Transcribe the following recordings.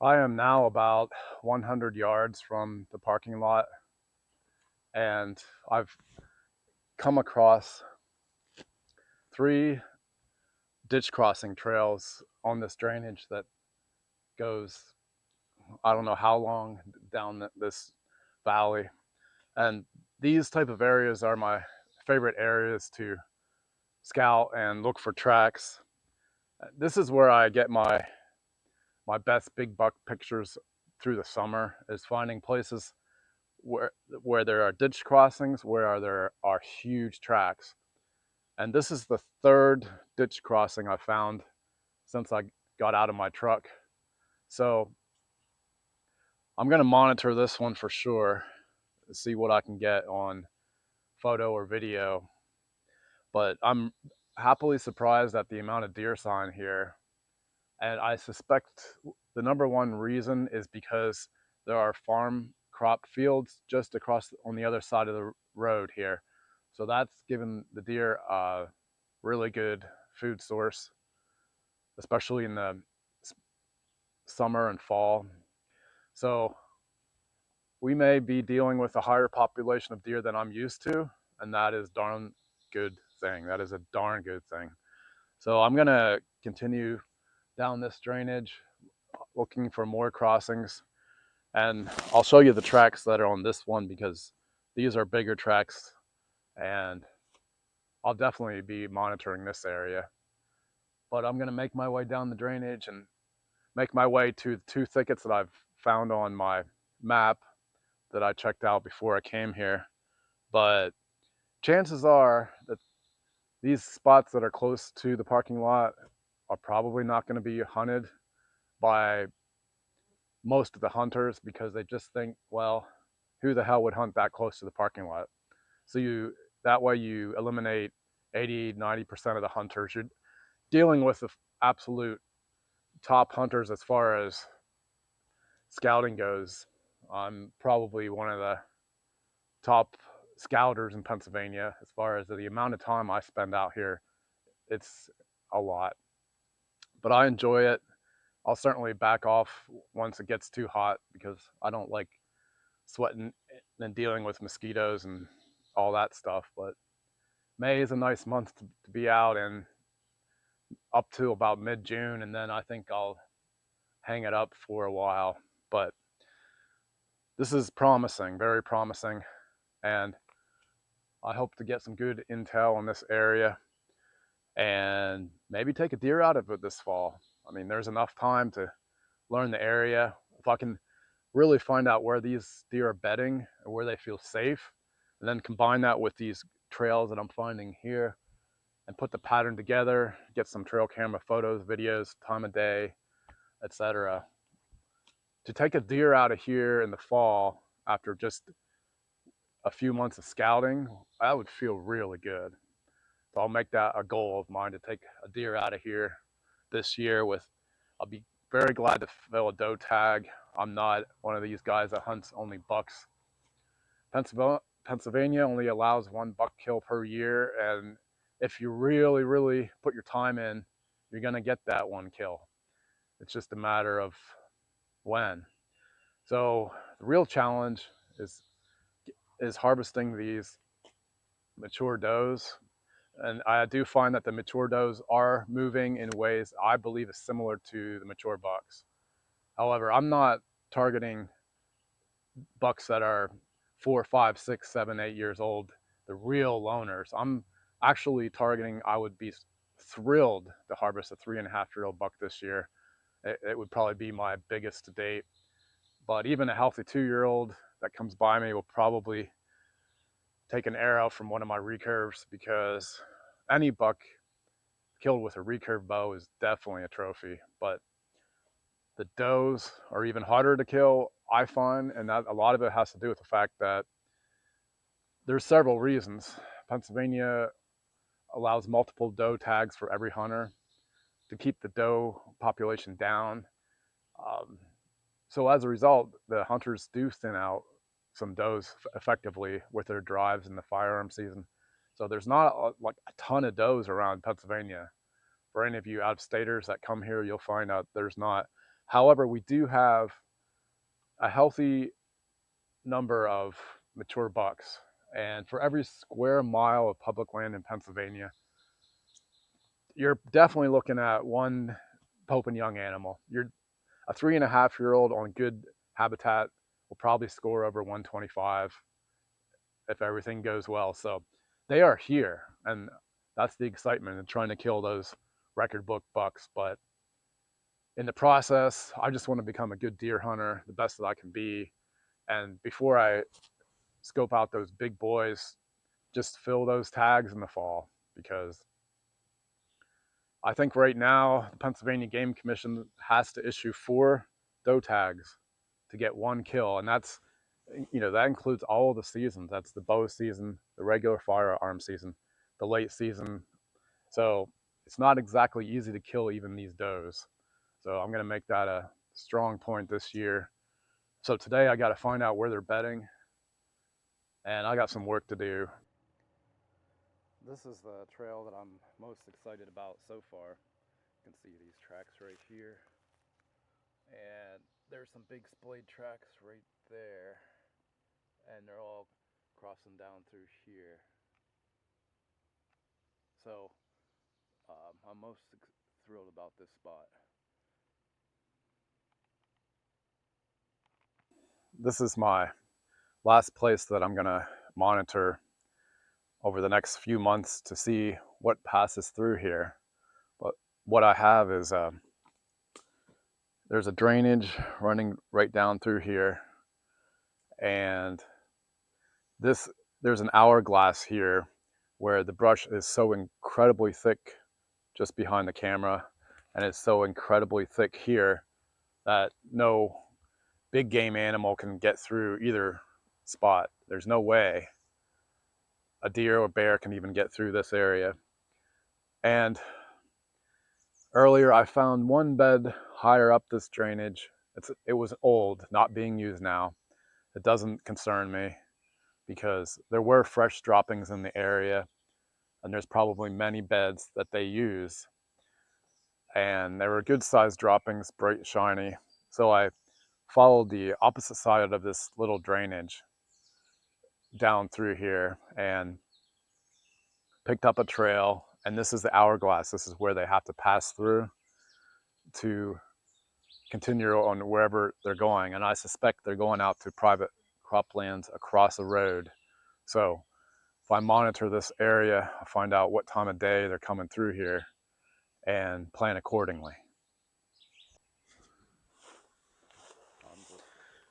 I am now about 100 yards from the parking lot, and I've come across three ditch crossing trails on this drainage that goes, I don't know how long down this valley. And these type of areas are my favorite areas to scout and look for tracks. This is where I get my best big buck pictures through the summer, is finding places where there are ditch crossings, where there are huge tracks. And this is the third ditch crossing I found since I got out of my truck. So I'm going to monitor this one for sure, see what I can get on photo or video. But I'm happily surprised at the amount of deer sign here. And I suspect the number one reason is because there are farm crop fields just across on the other side of the road here. So that's given the deer a really good food source, especially in the summer and fall. So we may be dealing with a higher population of deer than I'm used to, and that is darn good thing. That is a darn good thing. So I'm gonna continue down this drainage, looking for more crossings, and I'll show you the tracks that are on this one because these are bigger tracks, and I'll definitely be monitoring this area. But I'm gonna make my way down the drainage and make my way to the two thickets that I've found on my map that I checked out before I came here. But chances are that these spots that are close to the parking lot are probably not going to be hunted by most of the hunters because they just think, well, who the hell would hunt that close to the parking lot? So that way you eliminate 80-90% of the hunters. You're dealing with the absolute top hunters as far as scouting goes. I'm probably one of the top scouters in Pennsylvania as far as the amount of time I spend out here. It's a lot, but I enjoy it. I'll certainly back off once it gets too hot because I don't like sweating and dealing with mosquitoes and all that stuff. But May is a nice month to be out in, up to about mid-June, and then I think I'll hang it up for a while. But this is promising, very promising, and I hope to get some good intel on this area and maybe take a deer out of it this fall. I mean, there's enough time to learn the area. If I can really find out where these deer are bedding and where they feel safe, and then combine that with these trails that I'm finding here and put the pattern together, get some trail camera photos, videos, time of day, etc. To take a deer out of here in the fall after just a few months of scouting, that would feel really good. So I'll make that a goal of mine to take a deer out of here this year with, I'll be very glad to fill a doe tag. I'm not one of these guys that hunts only bucks. Pennsylvania only allows one buck kill per year, and if you really, really put your time in, you're gonna get that one kill. It's just a matter of when. So the real challenge is harvesting these mature does. And I do find that the mature does are moving in ways I believe is similar to the mature bucks. However, I'm not targeting bucks that are 4, 5, 6, 7, 8 years old, the real loners. I'm actually targeting, I would be thrilled to harvest a 3.5-year-old buck this year. It would probably be my biggest to date. But even a healthy 2-year-old that comes by me will probably take an arrow from one of my recurves because any buck killed with a recurve bow is definitely a trophy. But the does are even harder to kill, I find, and that a lot of it has to do with the fact that there's several reasons. Pennsylvania allows multiple doe tags for every hunter to keep the doe population down. Um, so as a result, the hunters do thin out some does effectively with their drives in the firearm season. So there's not like a ton of does around Pennsylvania. For any of you out-of-staters that come here, you'll find out there's not. However, we do have a healthy number of mature bucks. And for every square mile of public land in Pennsylvania, you're definitely looking at one Pope and young animal. You're a 3.5-year-old on good habitat will probably score over 125 if everything goes well. So they are here, and that's the excitement in trying to kill those record book bucks. But in the process, I just want to become a good deer hunter, the best that I can be. And before I scope out those big boys, just fill those tags in the fall, because I think right now the Pennsylvania Game Commission has to issue 4 doe tags to get 1 kill, and that's, that includes all of the seasons. That's the bow season, the regular firearm season, the late season. So it's not exactly easy to kill even these does. So I'm going to make that a strong point this year. So today I got to find out where they're bedding, and I got some work to do. This is the trail that I'm most excited about so far. You can see these tracks right here, and there's some big splayed tracks right there, and they're all crossing down through here. So I'm most thrilled about this spot. This is my last place that I'm gonna monitor over the next few months to see what passes through here. But what I have is there's a drainage running right down through here, and there's an hourglass here where the brush is so incredibly thick just behind the camera, and it's so incredibly thick here that no big game animal can get through either spot. There's no way a deer or bear can even get through this area. And earlier I found one bed higher up this drainage. It was old, not being used now. It doesn't concern me because there were fresh droppings in the area, and there's probably many beds that they use. And they were good sized droppings, bright, shiny. So I followed the opposite side of this little drainage down through here and picked up a trail. And this is the hourglass. This is where they have to pass through to continue on wherever they're going. And I suspect they're going out to private croplands across the road. So if I monitor this area, I'll find out what time of day they're coming through here and plan accordingly. I'm just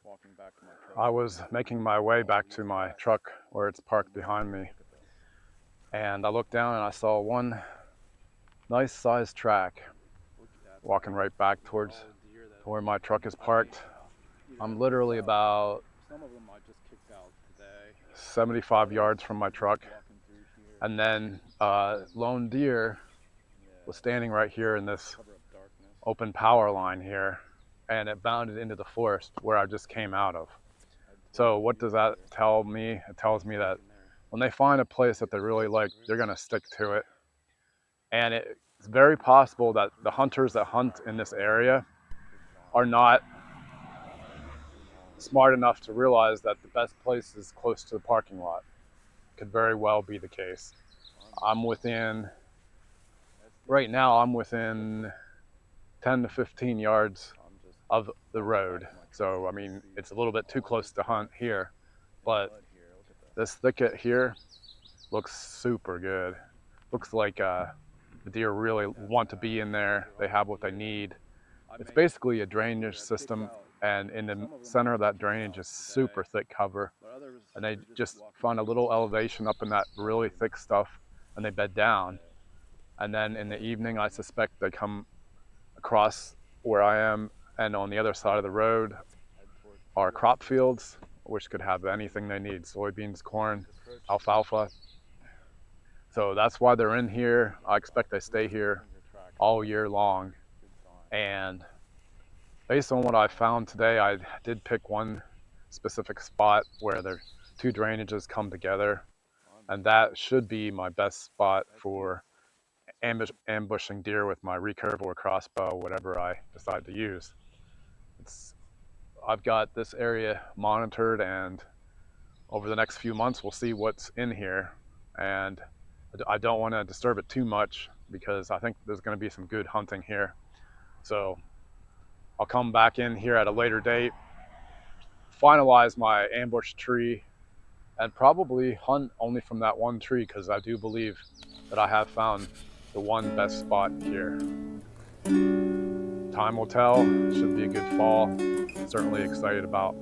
walking back to my truck. I was making my way back to my truck where it's parked behind me, and I looked down and I saw one nice sized track walking right back towards to where my truck is parked. I'm literally about 75 yards from my truck, and then lone deer was standing right here in this open power line here, and it bounded into the forest where I just came out of. So what does that tell me? It tells me that when they find a place that they really like, they're going to stick to it. And it's very possible that the hunters that hunt in this area are not smart enough to realize that the best place is close to the parking lot. Could very well be the case. Right now I'm within 10 to 15 yards of the road. So, I mean, it's a little bit too close to hunt here, but this thicket here looks super good. Looks like the deer really want to be in there. They have what they need. It's basically a drainage system, and in the center of that drainage is super thick cover, and they just find a little elevation up in that really thick stuff, and they bed down. And then in the evening, I suspect they come across where I am, and on the other side of the road are crop fields, which could have anything they need: soybeans, corn, alfalfa. So that's why they're in here. I expect they stay here all year long. And based on what I found today, I did pick one specific spot where the 2 drainages come together, and that should be my best spot for ambushing deer with my recurve or crossbow, whatever I decide to use. I've got this area monitored, and over the next few months we'll see what's in here, and I don't want to disturb it too much because I think there's going to be some good hunting here. So I'll come back in here at a later date, finalize my ambush tree, and probably hunt only from that one tree, because I do believe that I have found the one best spot here. Time will tell. Should be a good fall. Certainly excited about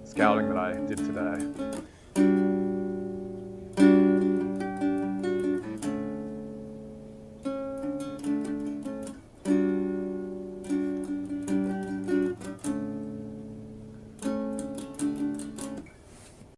scouting that I did today.